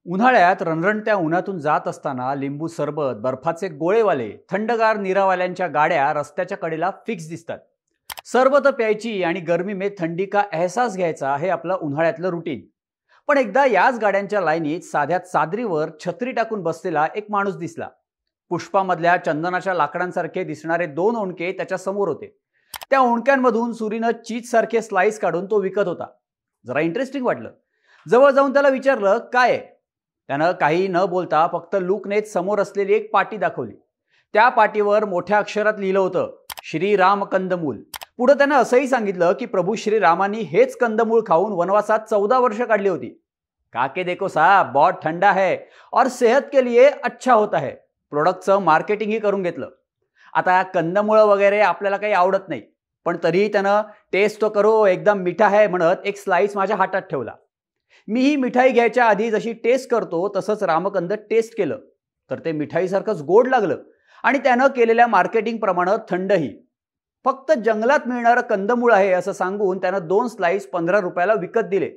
उन्हाळ्यात रणरणत्या उन्हातून जात असताना लिंबू सरबत, बर्फाचे गोळेवाले, थंडगार निरावाल्यांच्या गाड्या रस्त्याच्या कडेला फिक्स दिसतात. सरबत प्यायची आणि गर्मी में थंडी का एहसास घ्यायचा हे आपलं उन्हाळ्यातलं रुटीन. पण एकदा याच गाड्यांच्या लाईनीत साध्या चादरीवर छत्री टाकून बसलेला एक माणूस दिसला. पुष्पामधल्या चंदनाच्या लाकडांसारखे दिसणारे दोन ओंडके त्याच्या समोर होते. त्या ओंडक्यांमधून सुरीनं चीज सारखे स्लाइस काढून तो विकत होता. जरा इंटरेस्टिंग वाटलं. जवळ जाऊन त्याला विचारलं काय आहे. त्यानं काही न बोलता फक्त लूकनेच समोर असलेली एक पाटी दाखवली. त्या पाटीवर मोठ्या अक्षरात लिहिलं होतं, श्रीराम कंदमूल. पुढे त्यानं असंही सांगितलं की प्रभू श्रीरामांनी हेच कंदमूळ खाऊन वनवासात 14 वर्ष काढली होती. काके देखो साहब, बहुत ठंडा है और सेहत के लिए अच्छा होता है. प्रोडक्टचं मार्केटिंगही करून घेतलं. आता कंदमुळं वगैरे आपल्याला काही आवडत नाही, पण तरीही त्यानं टेस्ट तो करो एकदम मीठा है म्हणत एक स्लाइस माझ्या हातात ठेवला. मीही मिठाई घ्यायच्या आधी जशी टेस्ट करतो तसंच रामकंद टेस्ट केलं तर ते मिठाईसारखंच गोड लागलं आणि त्यानं केलेल्या मार्केटिंग प्रमाणे थंडही. फक्त जंगलात मिळणारं कंदमूळ आहे असं सांगून त्यानं 2 स्लाइस 15 रुपयाला विकत दिले.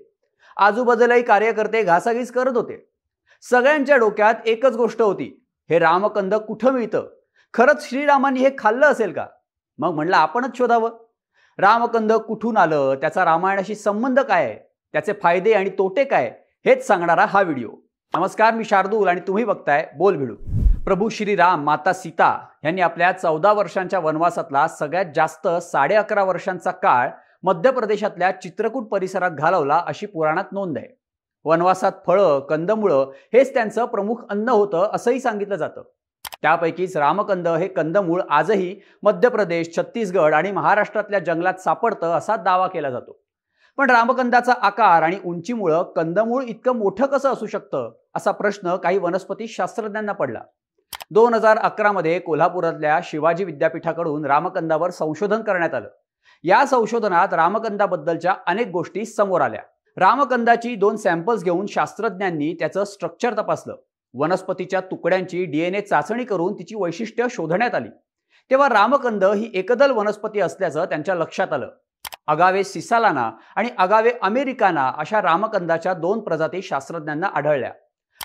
आजूबाजूलाही कार्यकर्ते घासाघीस करत होते. सगळ्यांच्या डोक्यात एकच गोष्ट होती, हे रामकंद कुठं मिळतं. खरंच श्रीरामांनी हे खाल्लं असेल का. मग म्हणलं आपणच शोधावं. रामकंद कुठून आलं, त्याचा रामायणाशी संबंध काय आहे, त्याचे फायदे आणि तोटे काय, हेच सांगणारा हा व्हिडिओ. नमस्कार, मी शार्दूल आणि तुम्ही बघताय बोल भिडू. प्रभू श्रीराम, माता सीता यांनी आपल्या 14 वर्षांच्या वनवासातला सगळ्यात जास्त 11.5 वर्षांचा काळ मध्य प्रदेशातल्या चित्रकूट परिसरात घालवला अशी पुराणात नोंद आहे. वनवासात फळं, कंदमुळं हेच त्यांचं प्रमुख अन्न होतं असंही सांगितलं जातं. त्यापैकीच रामकंद हे कंदमूळ आजही मध्य प्रदेश, छत्तीसगड आणि महाराष्ट्रातल्या जंगलात सापडतं असा दावा केला जातो. पण रामकंदाचा आकार आणि उंचीमुळे कंदमूळ इतकं मोठं कसं असू शकतं असा प्रश्न काही वनस्पती शास्त्रज्ञांना पडला. 2011 मध्ये कोल्हापुरातल्या शिवाजी विद्यापीठाकडून रामकंदावर संशोधन करण्यात आलं. या संशोधनात रामकंदाबद्दलच्या अनेक गोष्टी समोर आल्या. रामकंदाची 2 सॅम्पल्स घेऊन शास्त्रज्ञांनी त्याचं स्ट्रक्चर तपासलं. वनस्पतीच्या तुकड्यांची DNA चाचणी करून तिची वैशिष्ट्य शोधण्यात आली. तेव्हा रामकंद ही एकदल वनस्पती असल्याचं त्यांच्या लक्षात आलं. अगावे सिसालाना आणि अगावे अमेरिकाना अशा रामकंदाच्या 2 प्रजाती शास्त्रज्ञांना आढळल्या.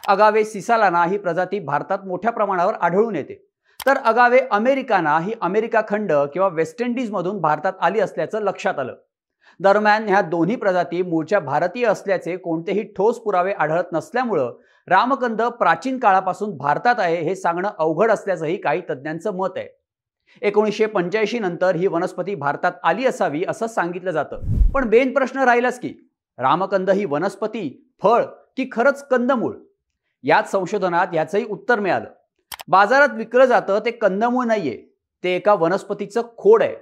अगावे सिसालाना ही प्रजाती भारतात मोठ्या प्रमाणावर आढळून येते, तर अगावे अमेरिकाना ही अमेरिका खंड किंवा वेस्ट इंडिज मधून भारतात आली असल्याचं लक्षात आलं. दरम्यान ह्या दोन्ही प्रजाती मूळच्या भारतीय असल्याचे कोणतेही ठोस पुरावे आढळत नसल्यामुळं रामकंद प्राचीन काळापासून भारतात आहे हे सांगणं अवघड असल्याचंही काही तज्ज्ञांचं मत आहे. 1985 नंतर ही वनस्पती भारतात आली असावी असं सांगितलं जातं. पण बेन प्रश्न राहिलाच की रामकंद ही वनस्पती, फळ की खरंच कंदमूळ. याच संशोधनात याचंही उत्तर मिळालं. बाजारात विकलं जातं ते कंदमूळ नाहीये, ते एका वनस्पतीचं खोड आहे.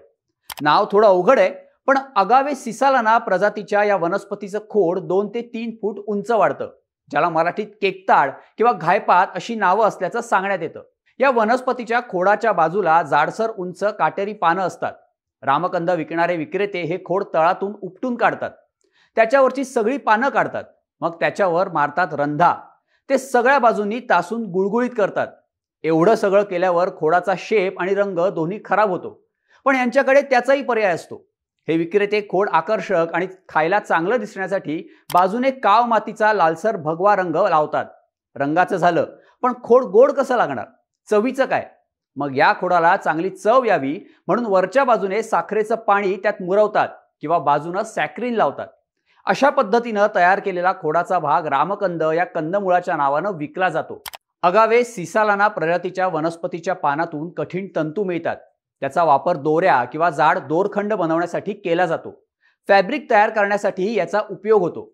नाव थोडं अवघड आहे, पण अगावे सिसालाना प्रजातीच्या या वनस्पतीचं खोड 2 ते 3 फूट उंच वाढतं, ज्याला मराठीत केकताड किंवा घायपात अशी नावं असल्याचं सांगण्यात येतं. या वनस्पतीच्या खोडाच्या बाजूला जाडसर उंच काटेरी पानं असतात. रामकंद विकणारे विक्रेते हे खोड तळातून उपटून काढतात, त्याच्यावरची सगळी पानं काढतात, मग त्याच्यावर मारतात रंधा. ते सगळ्या बाजूंनी तासून गुळगुळीत करतात. एवढं सगळं केल्यावर खोडाचा शेप आणि रंग दोन्ही खराब होतो, पण यांच्याकडे त्याचाही पर्याय असतो. हे विक्रेते खोड आकर्षक आणि खायला चांगलं दिसण्यासाठी बाजूने काव मातीचा लालसर भगवा रंग लावतात. रंगाचं झालं, पण खोड गोड कसं लागणार, चवीचं काय. मग या खोडाला चांगली चव यावी म्हणून वरच्या बाजूने साखरेचं पाणी त्यात मुरवतात किंवा बाजूनं सॅक्रिन लावतात. अशा पद्धतीनं तयार केलेला खोडाचा भाग रामकंद या कंदमुळाच्या नावानं विकला जातो. अगावे सिसालाना प्रजातीच्या वनस्पतीच्या पानातून कठीण तंतू मिळतात. त्याचा वापर दोऱ्या किंवा जाड दोरखंड बनवण्यासाठी केला जातो. फॅब्रिक तयार करण्यासाठीही याचा उपयोग होतो.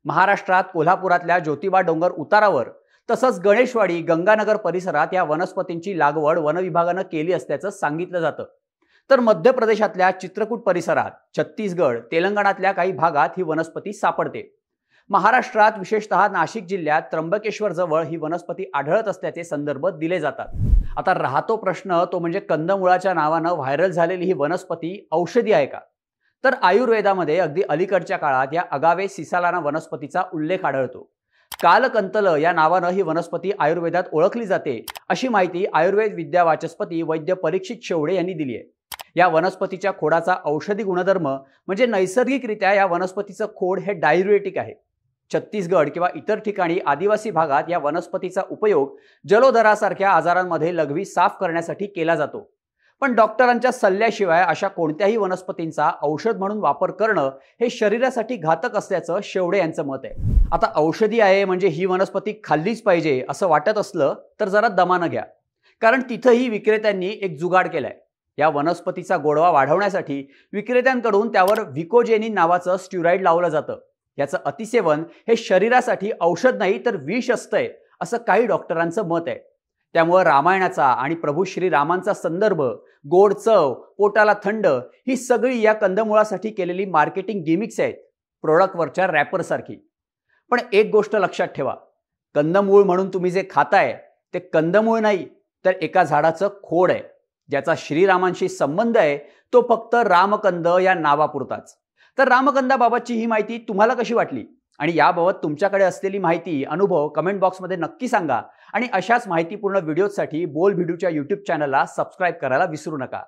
महाराष्ट्रात कोल्हापुरातल्या ज्योतिबा डोंगर उतारावर तसंच गणेशवाडी, गंगानगर परिसरात या वनस्पतींची लागवड वनविभागानं केली असल्याचं सांगितलं जातं. तर मध्य प्रदेशातल्या चित्रकूट परिसरात, छत्तीसगड, तेलंगणातल्या काही भागात ही वनस्पती सापडते. महाराष्ट्रात विशेषतः नाशिक जिल्ह्यात त्र्यंबकेश्वर जवळ ही वनस्पती आढळत असल्याचे संदर्भ दिले जातात. आता राहतो प्रश्न तो म्हणजे कंदमुळाच्या नावानं व्हायरल झालेली ही वनस्पती औषधी आहे का. तर आयुर्वेदामध्ये अगदी अलीकडच्या काळात या अगावे सिसालाना वनस्पतीचा उल्लेख आढळतो. कालकंतल या नावानं ही वनस्पती आयुर्वेदात ओळखली जाते अशी माहिती आयुर्वेद विद्या वाचस्पती वैद्य परीक्षित शेवडे यांनी दिली आहे. या वनस्पतीच्या खोडाचा औषधी गुणधर्म म्हणजे नैसर्गिकरित्या या वनस्पतीचं खोड हे डायुरेटिक आहे. छत्तीसगड किंवा इतर ठिकाणी आदिवासी भागात या वनस्पतीचा उपयोग जलोदरासारख्या आजारांमध्ये लघवी साफ करण्यासाठी केला जातो. पण डॉक्टरांच्या सल्ल्याशिवाय अशा कोणत्याही वनस्पतींचा औषध म्हणून वापर करणं हे शरीरासाठी घातक असल्याचं शेवडे यांचं मत आहे. आता औषधी आहे म्हणजे ही वनस्पती खाल्लीच पाहिजे असं वाटत असलं तर जरा दमानं घ्या, कारण तिथंही विक्रेत्यांनी एक जुगाड केलाय. या वनस्पतीचा गोडवा वाढवण्यासाठी विक्रेत्यांकडून त्यावर व्हिकोजेनिन नावाचं स्टिरॉइड लावलं जातं. याचं अतिसेवन हे शरीरासाठी औषध नाही तर विष असतंय असं काही डॉक्टरांचं मत आहे. त्यामुळे रामायणाचा आणि प्रभू श्रीरामांचा संदर्भ, गोड चव, पोटाला थंड ही सगळी या कंदमुळासाठी केलेली मार्केटिंग गिमिक्स आहेत, प्रोडक्टवरच्या रॅपरसारखी. पण एक गोष्ट लक्षात ठेवा, कंदमूळ म्हणून तुम्ही जे खाताय ते कंदमूळ नाही तर एका झाडाचं खोड आहे, ज्याचा श्रीरामांशी संबंध आहे तो फक्त रामकंद या नावापुरताच. तर रामकंदाबाबतची ही माहिती तुम्हाला कशी वाटली आणि याबाबत तुमच्याकडे असलेली माहिती, अनुभव कमेंट बॉक्समध्ये नक्की सांगा. आणि अशाच माहितीपूर्ण व्हिडिओसाठी बोल भिडूच्या YouTube चॅनलला सबस्क्राईब करायला विसरू नका.